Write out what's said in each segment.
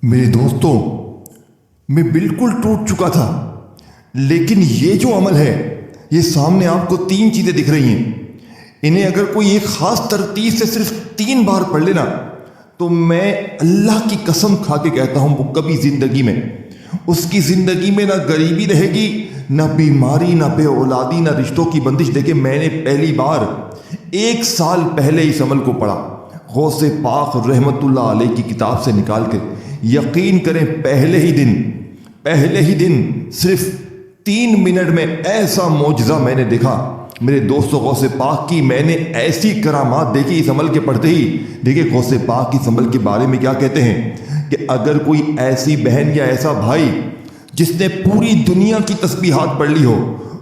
मेरे दोस्तों, मैं बिल्कुल टूट चुका था, लेकिन ये जो अमल है, ये सामने आपको 3 चीज़ें दिख रही हैं। इन्हें अगर कोई एक ख़ास तरतीब से सिर्फ 3 बार पढ़ लेना, तो मैं अल्लाह की कसम खा के कहता हूँ वो कभी ज़िंदगी में उसकी ज़िंदगी में ना गरीबी रहेगी, ना बीमारी, ना बे औलादी, ना रिश्तों की बंदिश। देखिए, मैंने पहली बार 1 साल पहले इस अमल को पढ़ा, गौसे पाक रहमतुल्लाह अलैह की किताब से निकाल के। यकीन करें, पहले ही दिन सिर्फ 3 मिनट में ऐसा मौजज़ा मैंने देखा। मेरे दोस्तों, गौसे पाक की मैंने ऐसी करामात देखी इस अमल के पढ़ते ही। देखिए, गौसे पाक इस अमल के बारे में क्या कहते हैं कि अगर कोई ऐसी बहन या ऐसा भाई जिसने पूरी दुनिया की तस्बीहात पढ़ ली हो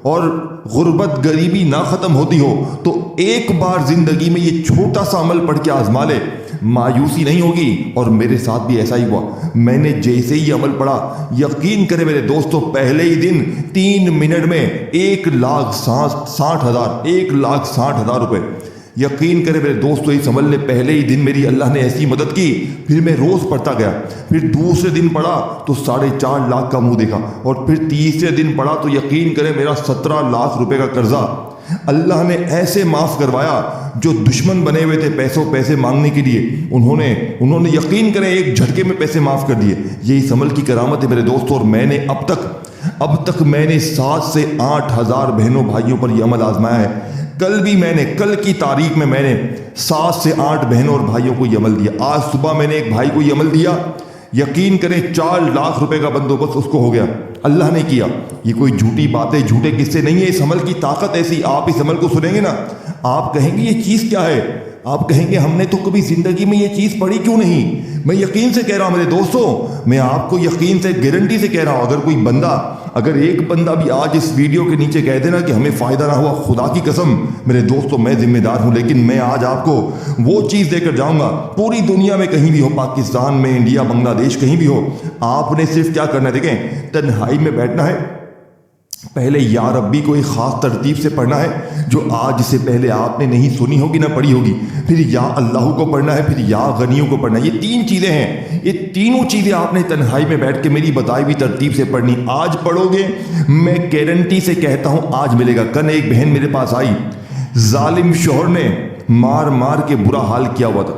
और गुर्बत गरीबी ना ख़त्म होती हो, तो एक बार ज़िंदगी में ये छोटा सा अमल पढ़ के आजमा ले, मायूसी नहीं होगी। और मेरे साथ भी ऐसा ही हुआ। मैंने जैसे ही अमल पढ़ा, यकीन करें मेरे दोस्तों, पहले ही दिन 3 मिनट में 1,60,000 रुपये। यकीन करें मेरे दोस्तों, इस अमल ने पहले ही दिन मेरी अल्लाह ने ऐसी मदद की। फिर मैं रोज़ पढ़ता गया, फिर दूसरे दिन पढ़ा तो 4.5 लाख का मुंह देखा, और फिर तीसरे दिन पढ़ा तो यकीन करें मेरा 17 लाख रुपए का कर्जा अल्लाह ने ऐसे माफ़ करवाया। जो दुश्मन बने हुए थे पैसे मांगने के लिए, उन्होंने यकीन करें एक झटके में पैसे माफ़ कर दिए। ये इस अमल की करामत है मेरे दोस्तों। और मैंने अब तक मैंने 7 से 8 हज़ार बहनों भाइयों पर यह अमल आजमाया है। कल की तारीख में मैंने 7 से 8 बहनों और भाइयों को ये अमल दिया। आज सुबह मैंने एक भाई को ये अमल दिया। यकीन करें 4 लाख रुपए का बंदोबस्त उसको हो गया, अल्लाह ने किया। ये कोई झूठी बातें, झूठे किस्से नहीं है। इस अमल की ताकत ऐसी, आप इस अमल को सुनेंगे ना, आप कहेंगे ये चीज़ क्या है। आप कहेंगे हमने तो कभी ज़िंदगी में ये चीज़ पढ़ी क्यों नहीं। मैं यकीन से कह रहा हूँ मेरे दोस्तों, मैं आपको यकीन से, गारंटी से कह रहा हूँ, अगर एक बंदा भी आज इस वीडियो के नीचे कह देना कि हमें फ़ायदा ना हुआ, खुदा की कसम मेरे दोस्तों मैं जिम्मेदार हूँ। लेकिन मैं आज आपको वो चीज़ देकर जाऊँगा, पूरी दुनिया में कहीं भी हो, पाकिस्तान में, इंडिया, बांग्लादेश, कहीं भी हो, आपने सिर्फ क्या करना है, देखें, तन्हाई में बैठना है। पहले या रब्बी को एक ख़ास तरतीब से पढ़ना है जो आज से पहले आपने नहीं सुनी होगी ना पढ़ी होगी। फिर या अल्लाह को पढ़ना है, फिर या गनियों को पढ़ना है। ये 3 चीज़ें हैं। ये तीनों चीज़ें आपने तन्हाई में बैठ के मेरी बताई हुई तरतीब से पढ़नी। आज पढ़ोगे, मैं गारंटी से कहता हूँ आज मिलेगा। कल एक बहन मेरे पास आई, जालिम शोहर ने मार के बुरा हाल किया हुआ था।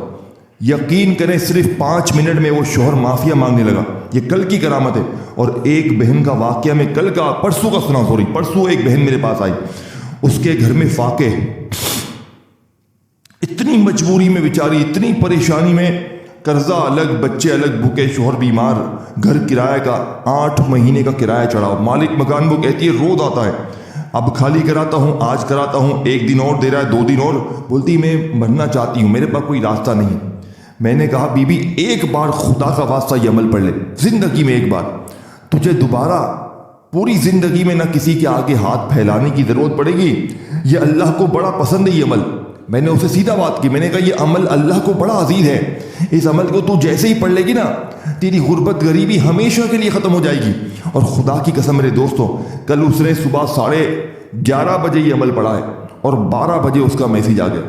यकीन करें सिर्फ 5 मिनट में वो शोहर माफिया मांगने लगा। ये कल की करामत है। और एक बहन का वाकया में परसों एक बहन मेरे पास आई, उसके घर में फाके, इतनी मजबूरी में बेचारी, इतनी परेशानी में, कर्जा अलग, बच्चे अलग, भूखे, शोहर बीमार, घर किराए का 8 महीने का किराया चढ़ाओ। मालिक मकान वो कहती है रोज आता है, अब खाली कराता हूँ, आज कराता हूँ, 1 दिन और दे रहा है, 2 दिन और। बोलती मैं मरना चाहती हूँ, मेरे पास कोई रास्ता नहीं। मैंने कहा बीबी, एक बार खुदा का वास्ता ये अमल पढ़ ले, जिंदगी में एक बार। तुझे दोबारा पूरी जिंदगी में ना किसी के आगे हाथ फैलाने की जरूरत पड़ेगी। ये अल्लाह को बड़ा पसंद है ये अमल। मैंने उससे सीधा बात की, मैंने कहा ये अमल अल्लाह को बड़ा अजीज है। इस अमल को तू जैसे ही पढ़ लेगी ना, तेरी गुर्बत गरीबी हमेशा के लिए ख़त्म हो जाएगी। और खुदा की कसम मेरे दोस्तों, कल उसने सुबह 11:30 बजे ये अमल पढ़ा है और 12 बजे उसका मैसेज आ गया।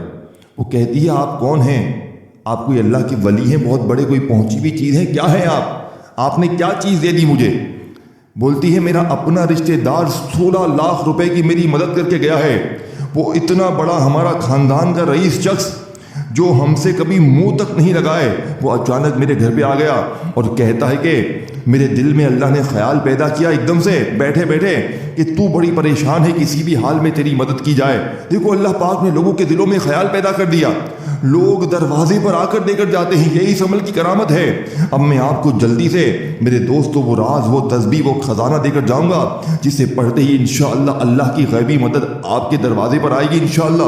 वो कहती है आप कौन हैं, आप कोई अल्लाह की वली हैं, बहुत बड़े कोई पहुंची हुई चीज़ है, क्या है आपने क्या चीज़ दे दी मुझे। बोलती है मेरा अपना रिश्तेदार 16 लाख रुपए की मेरी मदद करके गया है। वो इतना बड़ा हमारा खानदान का रईस शख्स जो हमसे कभी मुंह तक नहीं लगाए, वो अचानक मेरे घर पे आ गया और कहता है कि मेरे दिल में अल्लाह ने ख्याल पैदा किया एकदम से बैठे बैठे कि तू बड़ी परेशान है, किसी भी हाल में तेरी मदद की जाए। देखो, अल्लाह पाक ने लोगों के दिलों में ख्याल पैदा कर दिया, लोग दरवाजे पर आकर देकर जाते हैं। यही इस अमल की करामत है। अब मैं आपको जल्दी से मेरे दोस्तों वो राज, वो तस्बीह, वो खजाना देकर जाऊंगा जिसे पढ़ते ही इंशाअल्लाह अल्लाह की गैबी मदद आपके दरवाजे पर आएगी इंशाअल्लाह।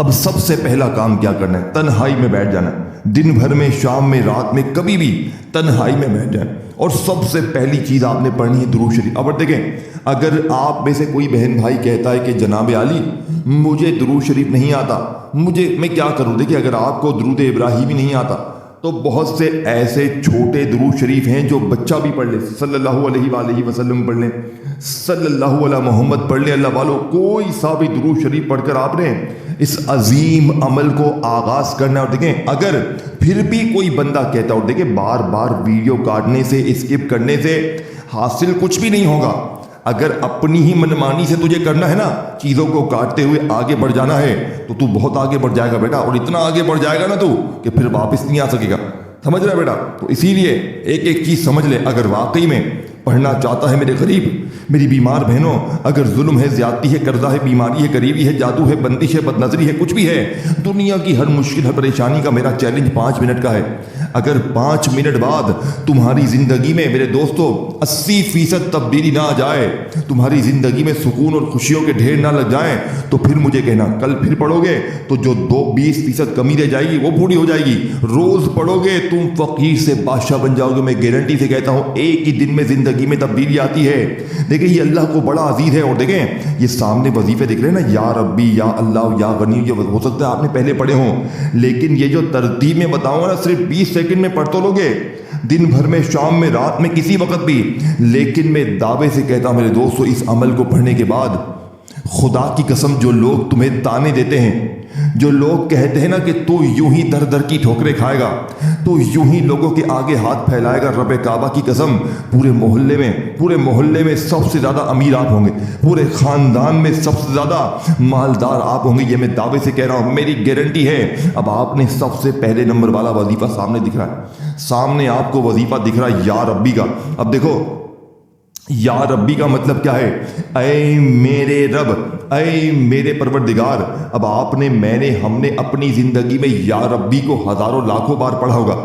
अब सबसे पहला काम क्या करना है, तन्हाई में बैठ जाना है। दिन भर में, शाम में, रात में, कभी भी तन्हाई में बैठ जाए। और सबसे पहली चीज़ आपने पढ़नी है दुरूद शरीफ। अब देखें, अगर आप में से कोई बहन भाई कहता है कि जनाब आली मुझे दुरूद शरीफ नहीं आता, मैं क्या करूं। देखिए, अगर आपको दुरूद इब्राहिमी नहीं आता تو بہت سے ایسے چھوٹے درود شریف ہیں جو بچہ بھی پڑھ لے، صلی اللہ علیہ وآلہ وسلم پڑھ لیں، صلی اللہ علیہ محمد پڑھ لیں، اللہ والو کوئی سا بھی درود شریف پڑھ کر آپ نے اس عظیم عمل کو آغاز کرنا ہے۔ اور دیکھیں اگر پھر بھی کوئی بندہ کہتا ہے، اور دیکھیں بار بار ویڈیو کاٹنے سے، اسکپ کرنے سے حاصل کچھ بھی نہیں ہوگا۔ اگر اپنی ہی منمانی سے تجھے کرنا ہے نا، چیزوں کو کاٹتے ہوئے آگے بڑھ جانا ہے، تو بہت آگے بڑھ جائے گا بیٹا، اور اتنا آگے بڑھ جائے گا نا کہ پھر واپس نہیں آ سکے گا، سمجھ رہا ہے بیٹا؟ تو اسی لیے ایک ایک چیز سمجھ لے۔ اگر واقعی میں پڑھنا چاہتا ہے میرے غریب، میری بیمار بہنوں، اگر ظلم ہے، زیادتی ہے، قرضہ ہے، بیماری ہے، قریبی ہے، جادو ہے، بندش ہے، بد نظری ہے، کچھ بھی ہے، دنیا کی ہر مشکل، ہر پریشانی کا میرا چیلنج 5 منٹ کا ہے۔ اگر 5 منٹ بعد تمہاری زندگی میں میرے دوستو 80% تبدیلی نہ آ جائے، تمہاری زندگی میں سکون اور خوشیوں کے ڈھیر نہ لگ جائیں، تو پھر مجھے کہنا کل پھر پڑھو گے تو جو 20% کمی رہ جائے گی وہ پوری ہو جائے گی۔ روز پڑھو گے تم فقیر سے بادشاہ بن جاؤ گے۔ میں گارنٹی سے کہتا ہوں ایک ہی دن میں زندگی میں تبدیلی آتی ہے۔ دیکھیں یہ اللہ کو بڑا عزیز ہے۔ اور دیکھیں یہ سامنے وظیفے دکھ رہے ہیں نا، یا ربی، یا اللہ، یا غنی، یہ ہو سکتا ہے آپ نے پہلے پڑھے ہوں، لیکن یہ جو ترتیب میں بتاؤں گا نا صرف 20 سیکنڈ میں پڑھ تو لوگے، دن بھر میں، شام میں، رات میں، کسی وقت بھی۔ لیکن میں دعوے سے کہتا ہوں میرے دوستو، اس عمل کو پڑھنے کے بعد خدا کی قسم جو لوگ تمہیں تانے دیتے ہیں، جو لوگ کہتے ہیں نا کہ تو یوں ہی در در کی ٹھوکریں کھائے گا، تو یوں ہی لوگوں کے آگے ہاتھ پھیلائے گا، رب کعبہ کی قسم پورے محلے میں سب سے زیادہ امیر آپ ہوں گے، پورے خاندان میں سب سے زیادہ مالدار آپ ہوں گے، یہ میں دعوے سے کہہ رہا ہوں، میری گارنٹی ہے۔ اب آپ نے سب سے پہلے نمبر والا وظیفہ سامنے دکھ رہا ہے، سامنے آپ کو وظیفہ دکھ رہا ہے یا ربی کا۔ اب دیکھو یا ربی کا مطلب کیا ہے؟ اے میرے رب، اے میرے پروردگار۔ اب آپ نے، میں نے، ہم نے اپنی زندگی میں یا ربی کو ہزاروں لاکھوں بار پڑھا ہوگا،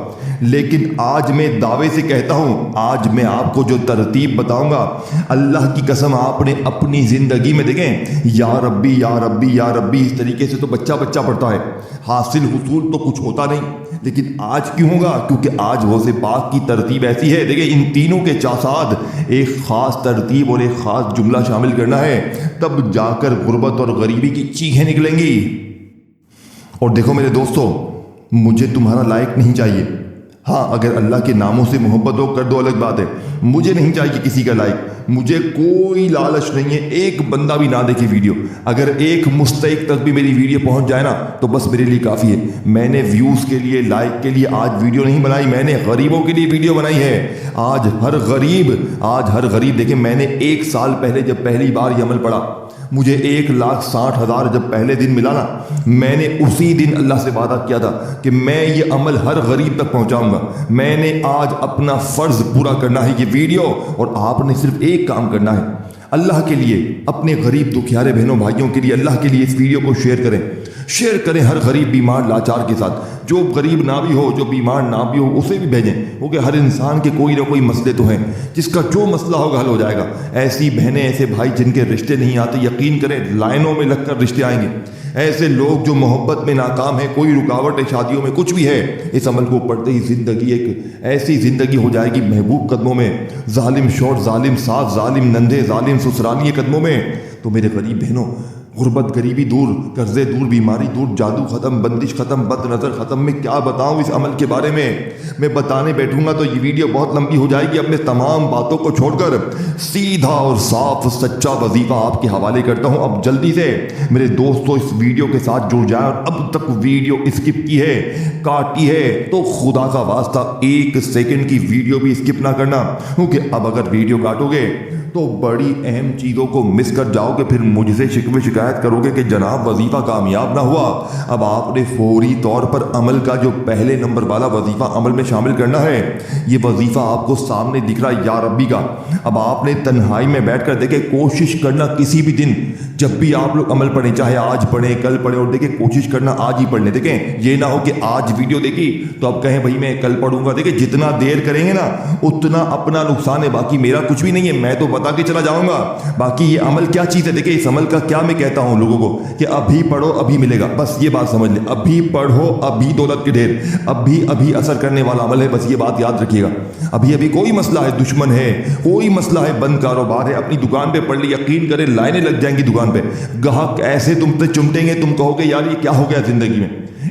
لیکن آج میں دعوے سے کہتا ہوں، آج میں آپ کو جو ترتیب بتاؤں گا، اللہ کی قسم آپ نے اپنی زندگی میں دیکھیں یا ربی، یا ربی، یا ربی، اس طریقے سے تو بچہ پڑھتا ہے، حاصل حصول تو کچھ ہوتا نہیں، لیکن آج کیوں ہوگا؟ کیونکہ آج غوث پاک کی ترتیب ایسی ہے۔ دیکھیں ان تینوں کے ساتھ ایک خاص ترتیب اور ایک خاص جملہ شامل کرنا ہے، تب جا کر غربت اور غریبی کی چیخیں نکلیں گی۔ اور دیکھو میرے دوستو، مجھے تمہارا لائک نہیں چاہیے، ہاں اگر اللہ کے ناموں سے محبت ہو کر دو الگ بات ہے، مجھے نہیں چاہیے کسی کا لائک، مجھے کوئی لالچ نہیں ہے، ایک بندہ بھی نہ دیکھے ویڈیو، اگر ایک مستحق تک بھی میری ویڈیو پہنچ جائے نا تو بس میرے لیے کافی ہے۔ میں نے ویوز کے لیے، لائک کے لیے آج ویڈیو نہیں بنائی، میں نے غریبوں کے لیے ویڈیو بنائی ہے۔ آج ہر غریب دیکھیں، میں نے 1 سال پہلے جب پہلی بار یہ عمل پڑھا، مجھے 1,60,000 جب پہلے دن ملا نا، میں نے اسی دن اللہ سے وعدہ کیا تھا کہ میں یہ عمل ہر غریب تک پہنچاؤں گا۔ میں نے آج اپنا فرض پورا کرنا ہے، یہ ویڈیو، اور آپ نے صرف ایک کام کرنا ہے، اللہ کے لیے، اپنے غریب دکھیارے بہنوں بھائیوں کے لیے، اللہ کے لیے اس ویڈیو کو شیئر کریں ہر غریب بیمار لاچار کے ساتھ، جو غریب نہ بھی ہو، جو بیمار نہ بھی ہو، اسے بھی بھیجیں، کیونکہ ہر انسان کے کوئی نہ کوئی مسئلے تو ہیں، جس کا جو مسئلہ ہوگا حل ہو جائے گا۔ ایسی بہنیں، ایسے بھائی جن کے رشتے نہیں آتے، یقین کریں لائنوں میں لگ کر رشتے آئیں گے۔ ایسے لوگ جو محبت میں ناکام ہیں، کوئی رکاوٹ ہے شادیوں میں، کچھ بھی ہے، اس عمل کو پڑھتے ہی زندگی ایک ایسی زندگی ہو جائے گی محبوب قدموں میں، ظالم شوہر، ظالم ساس، ظالم نندے، ظالم سسرالی قدموں میں۔ تو میرے غریب بہنوں، غربت غریبی دور، قرضے دور، بیماری دور، جادو ختم، بندش ختم، بد نظر ختم۔ میں کیا بتاؤں اس عمل کے بارے میں بتانے بیٹھوں گا تو یہ ویڈیو بہت لمبی ہو جائے گی۔ اپنے تمام باتوں کو چھوڑ کر سیدھا اور صاف سچا وظیفہ آپ کے حوالے کرتا ہوں۔ اب جلدی سے میرے دوستو اس ویڈیو کے ساتھ جڑ جائیں، اور اب تک ویڈیو اسکپ کی ہے، کاٹی ہے، تو خدا کا واسطہ 1 سیکنڈ کی ویڈیو بھی اسکپ نہ کرنا، کیونکہ اب اگر ویڈیو کاٹو گے تو بڑی اہم چیزوں کو مس کر جاؤ گے، پھر مجھ سے شکوے شکایت کرو گے کہ جناب وظیفہ کامیاب نہ ہوا۔ اب آپ نے فوری طور پر عمل کا جو پہلے نمبر والا وظیفہ عمل میں شامل کرنا ہے، یہ وظیفہ آپ کو سامنے دکھ رہا ہے یا ربی کا۔ اب آپ نے تنہائی میں بیٹھ کر دیکھیں، کوشش کرنا کسی بھی دن جب بھی آپ لوگ عمل پڑھیں، چاہے آج پڑھیں کل پڑھیں، اور دیکھیں کوشش کرنا آج ہی پڑھ لیں۔ دیکھیں یہ نہ ہو کہ آج ویڈیو دیکھی تو اب کہیں بھائی میں کل پڑھوں گا۔ دیکھیں جتنا دیر کریں گے نا اتنا اپنا نقصان ہے، باقی میرا کچھ بھی نہیں ہے، میں تو بتا کے چلا جاؤں گا۔ باقی یہ عمل کیا چیز ہے، دیکھیں اس عمل کا کیا میں کہتا ہوں لوگوں کو کہ ابھی پڑھو ابھی ملے گا، بس یہ بات سمجھ لیں، ابھی پڑھو ابھی دولت کے ڈھیر، ابھی اثر کرنے والا عمل ہے، بس یہ بات یاد رکھیے گا۔ ابھی کوئی مسئلہ ہے، دشمن ہے، کوئی مسئلہ ہے، بند کاروبار ہے، اپنی دکان پہ پڑھ لی، یقین کریں لائنیں لگ جائیں گی دکان پہ، گاہک ایسے تم سے چمٹیں گے، تم کہو گے یار یہ کیا ہو گیا زندگی میں،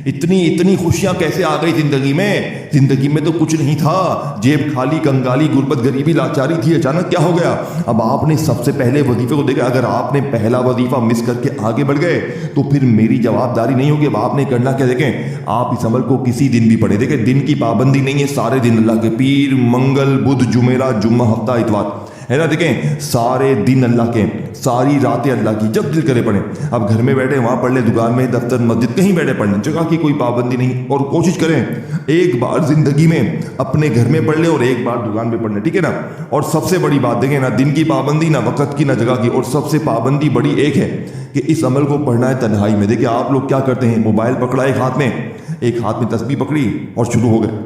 इतनी खुशियां कैसे आ गई जिंदगी में तो कुछ नहीं था, जेब खाली, कंगाली, गुर्बत, गरीबी, लाचारी थी, अचानक क्या हो गया। अब आपने सबसे पहले वजीफे को देखा, अगर आपने पहला वजीफा मिस करके आगे बढ़ गए तो फिर मेरी जवाबदारी नहीं होगी। अब आपने करना क्या, देखें आप इस अमल को किसी दिन भी पढ़े, देखें दिन की पाबंदी नहीं है, सारे दिन अल्लाह के, पीर, मंगल, बुध, जुमेरात, जुम्मा, हफ्ता, इतवार, है ना, देखें सारे दिन अल्लाह के, सारी रातें अल्लाह की, जब दिल करे पढ़ें। अब घर में बैठे वहाँ पढ़ ले, दुकान में, दफ्तर, मस्जिद, कहीं बैठे पढ़ लें, जगह की कोई पाबंदी नहीं। और कोशिश करें एक बार ज़िंदगी में अपने घर में पढ़ लें और एक बार दुकान में पढ़ लें, ठीक है ना। और सबसे बड़ी बात देखें ना, दिन की पाबंदी, ना वक़्त की, ना जगह की, और सबसे पाबंदी बड़ी एक है कि इस अमल को पढ़ना है तन्हाई में। देखिए आप लोग क्या करते हैं, मोबाइल पकड़ा एक हाथ में तस्बीह पकड़ी और शुरू हो गए।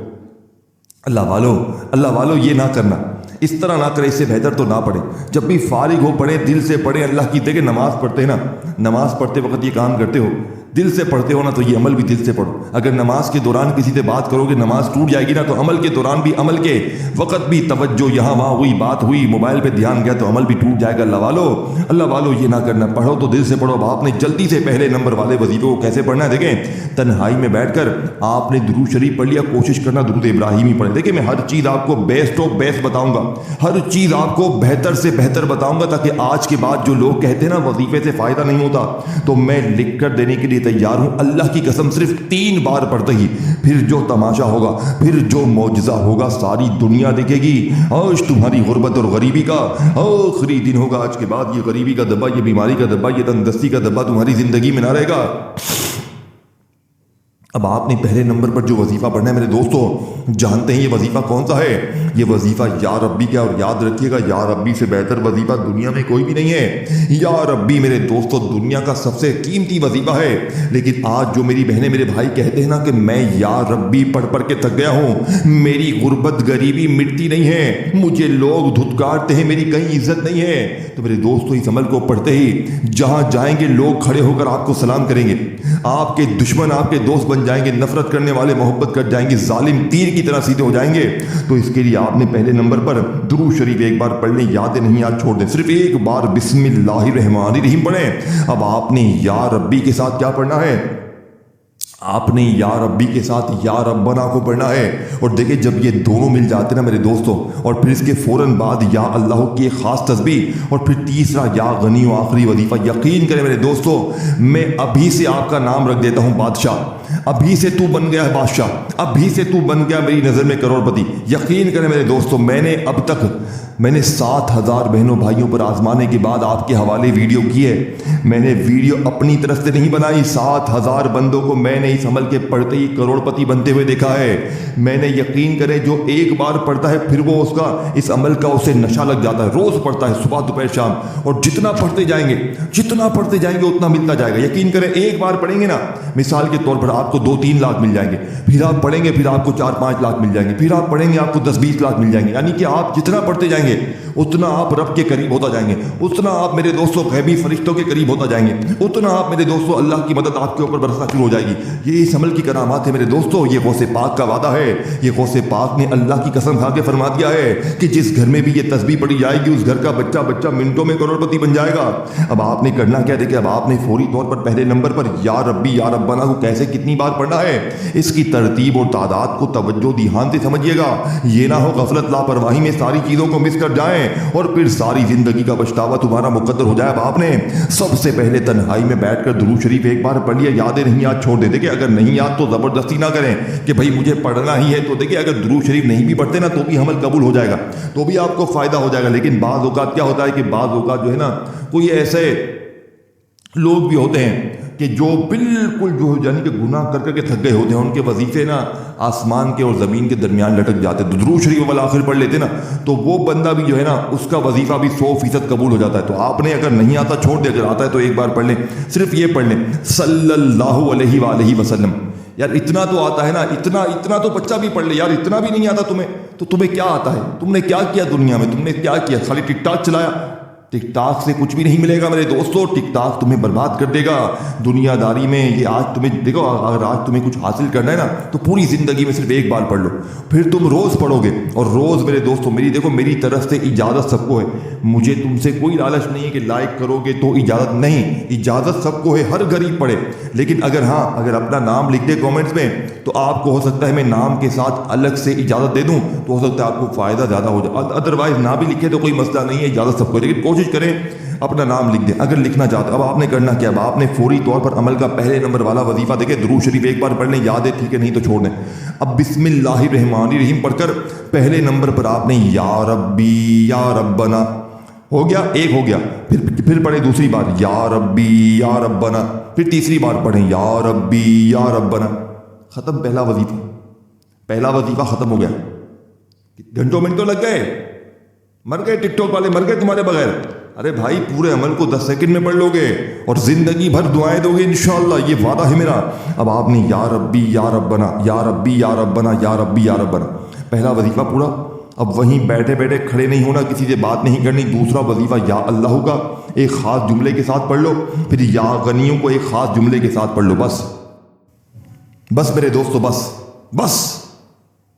अल्लाह वालों ये ना करना, इस तरह ना करें, इससे बेहतर तो ना पढ़े। जब भी फारिग हो पढ़े, दिल से पढ़े अल्लाह की। देखे नमाज पढ़ते हैं ना, नमाज पढ़ते वक्त ये काम करते हो, दिल से पढ़ते हो ना, तो ये अमल भी दिल से पढ़ो। अगर नमाज के दौरान किसी से बात करोगे, नमाज टूट जाएगी ना, तो अमल के दौरान भी, अमल के वक्त भी तवज्जो यहाँ वहाँ हुई, बात हुई, मोबाइल पे ध्यान गया तो अमल भी टूट जाएगा। अल्लाह वालों ये ना करना, पढ़ो तो दिल से पढ़ो। अब आपने जल्दी से पहले नंबर वाले वजीफे को कैसे पढ़ना है, देखें तन्हाई में बैठकर आपने दुरूद शरीफ पढ़ लिया, कोशिश करना दुरूद इब्राहिमी पढ़े। देखिए मैं हर चीज़ आपको बेस्ट ऑफ बेस्ट बताऊंगा, हर चीज़ आपको बेहतर से बेहतर बताऊंगा, ताकि आज के बाद जो लोग कहते हैं ना वजीफे से फ़ायदा नहीं होता, तो मैं लिख कर देने के लिए तैयार हूँ। अल्लाह की कसम सिर्फ 3 बार पढ़ते ही फिर जो तमाशा होगा, फिर जो मौजज़ा होगा, सारी दुनिया देखेगी। आज तुम्हारी गुर्बत और गरीबी का आखिरी दिन होगा। आज के बाद ये गरीबी का दब्बा, ये बीमारी का दब्बा, ये तंगदस्ती का दब्बा तुम्हारी ज़िंदगी में ना रहेगा। अब आपने पहले नंबर पर जो वजीफ़ा पढ़ना है मेरे दोस्तों, जानते हैं ये वजीफ़ा कौन सा है? ये वजीफ़ा या रब्बी का, और याद रखिएगा या रब्बी से बेहतर वजीफ़ा दुनिया में कोई भी नहीं है। या रब्बी मेरे दोस्तों दुनिया का सबसे कीमती वजीफ़ा है। लेकिन आज जो मेरी बहनें मेरे भाई कहते हैं ना कि मैं या रब्बी पढ़ पढ़ के थक गया हूँ, मेरी गुर्बत गरीबी मिटती नहीं है, मुझे लोग धुतकारते हैं, मेरी कहीं इज्जत नहीं है, तो मेरे दोस्तों इस अमल को पढ़ते ही जहाँ जाएंगे लोग खड़े होकर आपको सलाम करेंगे, आपके दुश्मन आपके दोस्त बन जाएंगे, नफरत करने वाले मोहब्बत कर जाएंगे, जालिम तीर की तरह सीधे हो जाएंगे। तो इसके लिए आपने पहले नंबर पर दुरूद शरीफ एक बार पढ़ लें, यादें नहीं याद छोड़ दें, सिर्फ एक बार बिस्मिल्लाहिर्रहमानिर्रहीम पढ़ें। अब आपने या रब्बी के साथ क्या पढ़ना है, आपने या रब्बी के साथ या रब्बना को पढ़ना है। और देखिए जब ये दोनों मिल जाते ना मेरे दोस्तों, और फिर इसके फ़ौरन बाद या अल्लाह की एक ख़ास तस्बीह, और फिर तीसरा या गनी आखिरी वजीफ़ा, यकीन करें मेरे दोस्तों मैं अभी से आपका नाम रख देता हूँ बादशाह, अभी से तू बन गया है बादशाह, अभी से तू बन गया मेरी नज़र में करोड़पति। यकीन करें मेरे दोस्तों अब तक मैंने 7,000 बहनों भाइयों पर आजमाने के बाद आपके हवाले वीडियो की है। मैंने वीडियो अपनी तरफ से नहीं बनाई, 7,000 बंदों को मैंने इस अमल के पढ़ते ही करोड़पति बनते हुए देखा है। मैंने यकीन करें जो एक बार पढ़ता है फिर वो उसका इस अमल का उसे नशा लग जाता है, रोज़ पढ़ता है सुबह दोपहर शाम, और जितना पढ़ते जाएंगे उतना मिलता जाएगा। यकीन करें एक बार पढ़ेंगे ना, मिसाल के तौर पर आपको 2-3 लाख मिल जाएंगे, फिर आप पढ़ेंगे फिर आपको 4-5 लाख मिल जाएंगे, फिर आप पढ़ेंगे आपको 10-20 लाख मिल जाएंगे। यानी कि आप जितना पढ़ते जाएंगे उतना आप रब के करीब होता जाएंगे, उतना आप मेरे दोस्तों गैबी फरिश्तों के करीब होता जाएंगे, उतना आप मेरे दोस्तों अल्लाह की मदद आपके ऊपर बरसना शुरू हो जाएगी। ये इस अमल की करामात है मेरे दोस्तों, ये गौसे पाक का वादा है। ये गौसे पाक ने अल्लाह की कसम खा के फरमा दिया है कि जिस घर में भी ये तस्बीह पढ़ी जाएगी उस घर का बच्चा मिनटों में करोड़पति बन जाएगा। अब आपने करना क्या, देखिए अब आपने फौरी तौर पर पहले नंबर पर या रब्बी या रब्बाना को कैसे कितनी बार पढ़ना है, इसकी तरतीब और तादाद को तवज्जो ध्यान से समझिएगा। ये ना हो गफलत लापरवाही में सारी चीज़ों को मिस कर जाएं और फिर सारी जिंदगी का पछतावा तुम्हारा मुकद्दर हो जाए। अब आपने सबसे पहले तन्हाई में बैठकर दुरूद शरीफ एक बार पढ़ लिया, यादें नहीं याद छोड़ दे। देखिए अगर नहीं याद तो ज़बरदस्ती ना करें कि भाई मुझे पढ़ना ही है। तो देखिए अगर दुरूद शरीफ नहीं भी पढ़ते ना तो भी अमल कबूल हो जाएगा, तो भी आपको फ़ायदा हो जाएगा। लेकिन बाज़ औक़ात क्या होता है कि बाज़ औक़ात जो है ना कोई ऐसे लोग भी होते हैं कि जो बिल्कुल जो यानी कि गुनाह कर करके थक गए होते हैं, उनके वजीफे ना आसमान के और ज़मीन के दरमियान लटक जाते हैं। तो दुरूद शरीफ वाला आखिर पढ़ लेते ना तो वो बंदा भी जो है ना उसका वजीफा भी 100% कबूल हो जाता है। तो आपने अगर नहीं आता छोड़ दे, अगर आता है तो एक बार पढ़ लें, सिर्फ ये पढ़ लें सल्लल्लाहु अलैहि वसल्लम। यार इतना तो आता है ना, इतना तो बच्चा भी पढ़ ले। यार इतना भी नहीं आता तुम्हें, तो तुम्हें क्या आता है? तुमने क्या किया दुनिया में? तुमने क्या किया? खाली टिकटॉक चलाया, टिक टाक से कुछ भी नहीं मिलेगा मेरे दोस्तों। टिक टाक तुम्हें बर्बाद कर देगा दुनिया दारी में। ये आज तुम्हें देखो, अगर आज तुम्हें कुछ हासिल करना है ना तो पूरी ज़िंदगी में सिर्फ एक बार पढ़ लो, फिर तुम रोज़ पढ़ोगे। और रोज़ मेरे दोस्तों, मेरी तरफ से इजाज़त सबको है। मुझे तुमसे कोई लालच नहीं है कि लाइक करोगे तो इजाज़त, नहीं, इजाज़त सबको है, हर गरीब पढ़े। लेकिन अगर अपना नाम लिख दे कमेंट्स में तो आपको हो सकता है मैं नाम के साथ अलग से इजाज़त दे दूं, तो हो सकता है आपको फ़ायदा ज़्यादा हो जाए। अदरवाइज़ ना भी लिखे तो कोई मसला नहीं है, इजाज़त सबको है। लेकिन कोशिश करें अपना नाम लिख दें अगर लिखना चाहते। अब आपने करना क्या, अब आपने फौरी तौर पर अमल का पहले नंबर वाला वजीफ़ा देखें, दुरूद शरीफ एक बार पढ़ लें, याद है ठीक है, नहीं तो छोड़ दें। अब बिस्मिल्लाहिर्रहमानिर्रहीम पढ़कर पहले नंबर पर आपने या रब्बी या रब्बना हो गया, एक हो गया। फिर पढ़े दूसरी बार या रब्बी या रब्बना, फिर तीसरी बार पढ़ें या रब्बी या रब्बना। ख़त्म पहला वजीफ़ा ख़त्म हो गया। घंटों मिनट तो लग गए, मर गए टिकटॉक वाले, मर गए तुम्हारे बगैर। अरे भाई पूरे अमल को 10 सेकंड में पढ़ लोगे और ज़िंदगी भर दुआएं दोगे इंशाअल्लाह, ये वादा है मेरा। अब आपने या रब्बी या रब्बना, या रब्बी या रब्बना, या रब्बी या रब्बना, पहला वजीफ़ा पूरा। अब वहीं बैठे बैठे खड़े नहीं होना, किसी से बात नहीं करनी। दूसरा वजीफ़ा या अल्लाह का एक ख़ास जुमले के साथ पढ़ लो, फिर या गनियों को एक ख़ास जुमले के साथ पढ़ लो। बस मेरे दोस्तों, बस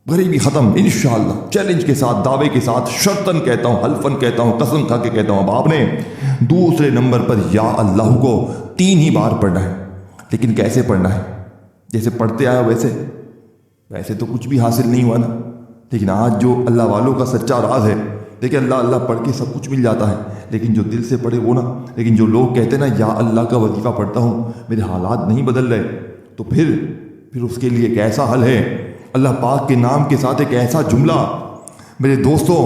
गरीबी ख़त्म इंशाअल्लाह। चैलेंज के साथ, दावे के साथ, शर्तन कहता हूँ, हल्फन कहता हूँ, कसम खा के कहता हूँ। अब आपने दूसरे नंबर पर या अल्लाह को 3 ही बार पढ़ना है। लेकिन कैसे पढ़ना है? जैसे पढ़ते आया वैसे तो कुछ भी हासिल नहीं हुआ ना। लेकिन आज जो अल्लाह वालों का सच्चा राज है, देखिए अल्लाह अल्लाह पढ़ के सब कुछ मिल जाता है, लेकिन जो दिल से पढ़े वो ना। लेकिन जो लोग कहते हैं ना या अल्लाह का वजीफ़ा पढ़ता हूँ, मेरे हालात नहीं बदल रहे, तो फिर उसके लिए एक ऐसा हल है, अल्लाह पाक के नाम के साथ एक ऐसा जुमला मेरे दोस्तों,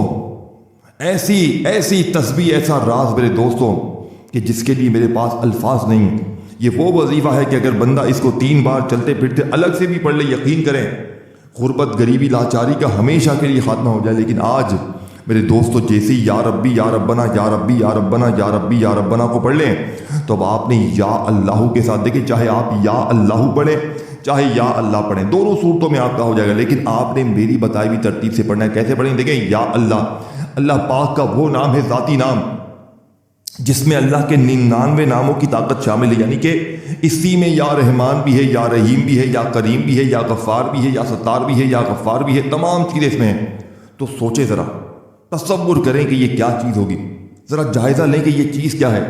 ऐसी तस्बीह, ऐसा राज मेरे दोस्तों कि जिसके लिए मेरे पास अल्फाज नहीं। ये वो वजीफ़ा है कि अगर बंदा इसको 3 बार चलते फिरते अलग से भी पढ़ ले, यकीन करें गुर्बत, गरीबी, लाचारी का हमेशा के लिए खात्मा हो जाए। लेकिन आज मेरे दोस्तों जैसे ही या रब्बी या रब्बना, या रब्बी या रब्बना, या रब्बी या रब्बना को पढ़ लें तो अब आपने या अल्लाह के साथ, देखिए चाहे आप या अल्लाह पढ़ें चाहे या अल्लाह पढ़ें, दोनों सूरतों में आपका हो जाएगा। लेकिन आपने मेरी बताई हुई तरतीब से पढ़ना है। कैसे पढ़ें? देखें, या अल्लाह पाक का वो नाम है, ज़ाती नाम, जिसमें अल्लाह के 99 नामों की ताकत शामिल है। यानी कि इसी में या रहमान भी है, या रहीम भी है, या करीम भी है, या गफ़ार भी है, या सत्तार भी है, या गफ़ार भी है, तमाम चीज़ें इसमें हैं। तो सोचे ज़रा, तसव्वुर करें कि ये क्या चीज़ होगी, ज़रा जायज़ा लें कि ये चीज़ क्या है।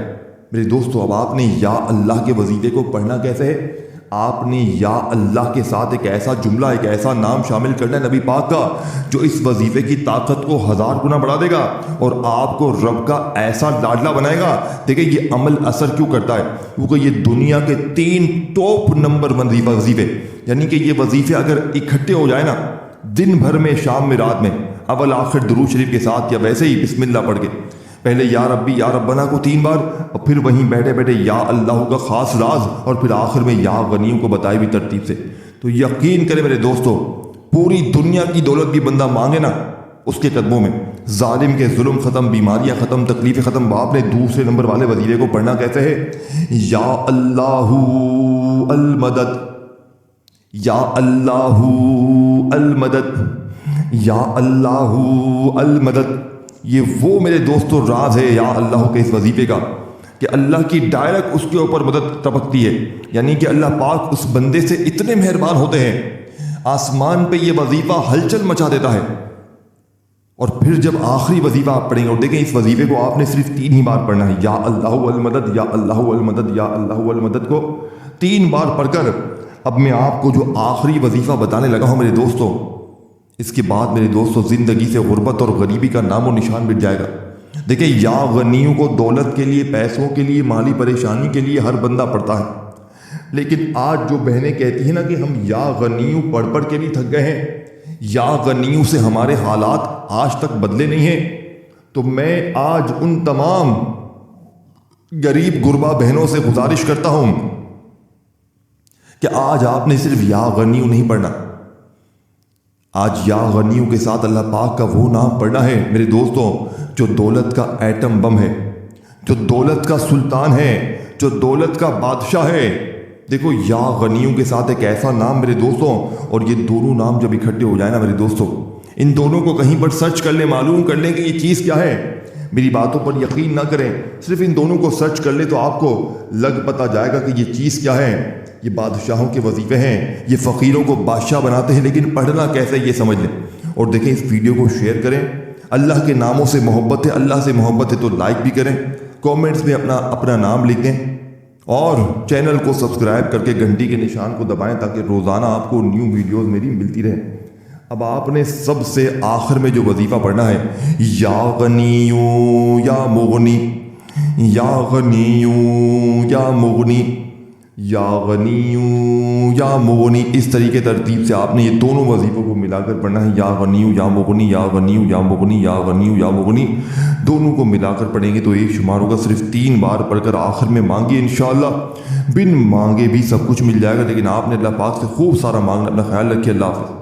मेरे दोस्तों अब आपने या अल्लाह के वजीफ़े को पढ़ना कैसे है? आपने या अल्लाह के साथ एक ऐसा जुमला, एक ऐसा नाम शामिल करना है नबी पाक का, जो इस वजीफ़े की ताकत को 1000 गुना बढ़ा देगा और आपको रब का ऐसा लाडला बनाएगा। देखिए ये अमल असर क्यों करता है, क्योंकि ये दुनिया के 3 टॉप नंबर वजीफ़े, यानी कि ये वजीफ़े अगर इकट्ठे हो जाए ना दिन भर में, शाम में, रात में, अव्वल आखिर दुरूद शरीफ के साथ, या वैसे ही बिस्मिल्लाह पढ़ के पहले या रब्बी या रब्बना को 3 बार, और फिर वहीं बैठे बैठे या अल्लाह का ख़ास राज, और फिर आखिर में या गनियों को बताई हुई तरतीब से, तो यकीन करें मेरे दोस्तों पूरी दुनिया की दौलत भी बंदा मांगे ना उसके कदमों में। जालिम के जुल्म ख़त्म, बीमारियाँ ख़त्म, तकलीफ़ें ख़त्म। आपने दूसरे नंबर वाले वजीफ़े को पढ़ना कैसे है? या अल्लाहु अल मदद, या अल्लाहु अल मदद, या अल्लाहु अल मदद। ये वो मेरे दोस्तों राज है या अल्लाह के इस वजीफ़े का कि अल्लाह की डायरेक्ट उसके ऊपर मदद टपकती है। यानी कि अल्लाह पाक उस बंदे से इतने मेहरबान होते हैं, आसमान पे ये वजीफ़ा हलचल मचा देता है। और फिर जब आखिरी वजीफ़ा आप पढ़ेंगे, और देखें इस वजीफ़े को आपने सिर्फ 3 ही बार पढ़ना है, या अल्लाह अल मदद, या अल्लाह अल मदद, या अल्लाह अल मदद को 3 बार पढ़कर अब मैं आपको जो आखिरी वजीफ़ा बताने लगा हूँ मेरे दोस्तों, इसके बाद मेरे दोस्तों ज़िंदगी से गुर्बत और गरीबी का नामो निशान मिट जाएगा। देखिए या गनियों को दौलत के लिए, पैसों के लिए, माली परेशानी के लिए हर बंदा पढ़ता है। लेकिन आज जो बहनें कहती हैं ना कि हम या गनियों पढ़ के भी थक गए हैं, या गनियों से हमारे हालात आज तक बदले नहीं हैं, तो मैं आज उन तमाम गरीब गुरबा बहनों से गुजारिश करता हूँ कि आज आपने सिर्फ या गनियों नहीं पढ़ना, आज या गनियों के साथ अल्लाह पाक का वो नाम पढ़ना है मेरे दोस्तों जो दौलत का एटम बम है, जो दौलत का सुल्तान है, जो दौलत का बादशाह है। देखो या गनियों के साथ एक ऐसा नाम मेरे दोस्तों, और ये दोनों नाम जब इकट्ठे हो जाए ना मेरे दोस्तों, इन दोनों को कहीं पर सर्च कर लें, मालूम कर लें कि ये चीज़ क्या है। میری باتوں پر یقین نہ کریں، صرف ان دونوں کو سرچ کر لیں تو آپ کو لگ پتہ جائے گا کہ یہ چیز کیا ہے۔ یہ بادشاہوں کے وظیفے ہیں، یہ فقیروں کو بادشاہ بناتے ہیں، لیکن پڑھنا کیسے یہ سمجھ لیں۔ اور دیکھیں اس ویڈیو کو شیئر کریں، اللہ کے ناموں سے محبت ہے، اللہ سے محبت ہے تو لائک بھی کریں، کومنٹس میں اپنا نام لکھیں اور چینل کو سبسکرائب کر کے گھنٹی کے نشان کو دبائیں تاکہ روزانہ آپ کو نیو ویڈیوز میری ملتی رہیں۔ اب آپ نے سب سے آخر میں جو وظیفہ پڑھنا ہے، یا غنیو یا مغنی، یا غنیو یا مغنی، یا غنیو یا مغنی، اس طریقے ترتیب سے آپ نے یہ دونوں وظیفوں کو ملا کر پڑھنا ہے۔ یا غنیو یا مغنی، یا غنیو یا مغنی، یا غنیو یا مغنی، دونوں کو ملا کر پڑھیں گے تو ایک شمار ہوگا۔ صرف 3 بار پڑھ کر آخر میں مانگے، انشاءاللہ بن مانگے بھی سب کچھ مل جائے گا، لیکن آپ نے اللہ پاک سے خوب سارا مانگنا۔ اپنا خیال رکھیے، اللہ حافظ۔